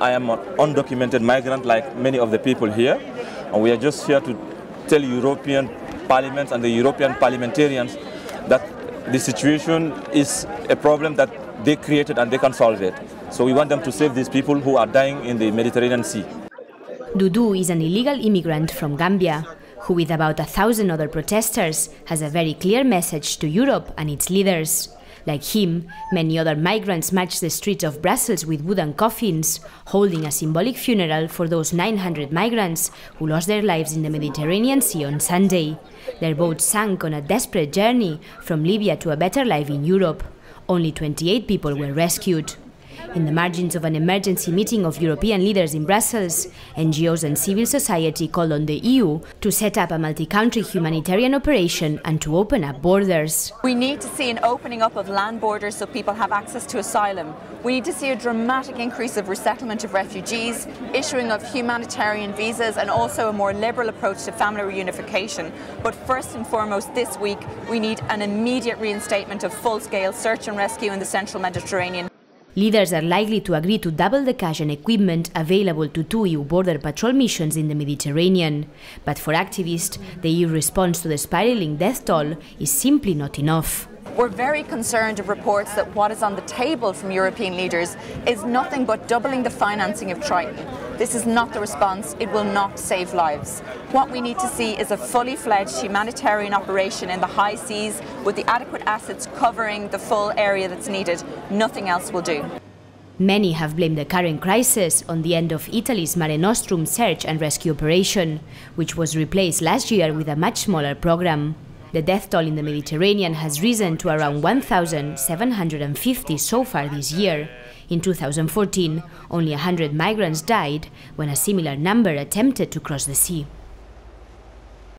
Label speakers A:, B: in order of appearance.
A: I am an undocumented migrant like many of the people here, and we are just here to tell European Parliament and the European Parliamentarians that the situation is a problem that they created and they can solve it. So we want them to save these people who are dying in the Mediterranean Sea.
B: Doudou is an illegal immigrant from Gambia, who with about 1,000 other protesters has a very clear message to Europe and its leaders. Like him, many other migrants marched the streets of Brussels with wooden coffins, holding a symbolic funeral for those 900 migrants who lost their lives in the Mediterranean Sea on Sunday. Their boat sank on a desperate journey from Libya to a better life in Europe. Only 28 people were rescued. In the margins of an emergency meeting of European leaders in Brussels, NGOs and civil society called on the EU to set up a multi-country humanitarian operation and to open up borders.
C: We need to see an opening up of land borders so people have access to asylum. We need to see a dramatic increase of resettlement of refugees, issuing of humanitarian visas, and also a more liberal approach to family reunification. But first and foremost, this week, we need an immediate reinstatement of full-scale search and rescue in the central Mediterranean.
B: Leaders are likely to agree to double the cash and equipment available to 2 EU border patrol missions in the Mediterranean. But for activists, the EU response to the spiraling death toll is simply not enough.
C: We're very concerned of reports that what is on the table from European leaders is nothing but doubling the financing of Triton. This is not the response. It will not save lives. What we need to see is a fully fledged humanitarian operation in the high seas with the adequate assets covering the full area that's needed. Nothing else will do.
B: Many have blamed the current crisis on the end of Italy's Mare Nostrum search and rescue operation, which was replaced last year with a much smaller program. The death toll in the Mediterranean has risen to around 1,750 so far this year. In 2014, only 100 migrants died when a similar number attempted to cross the sea.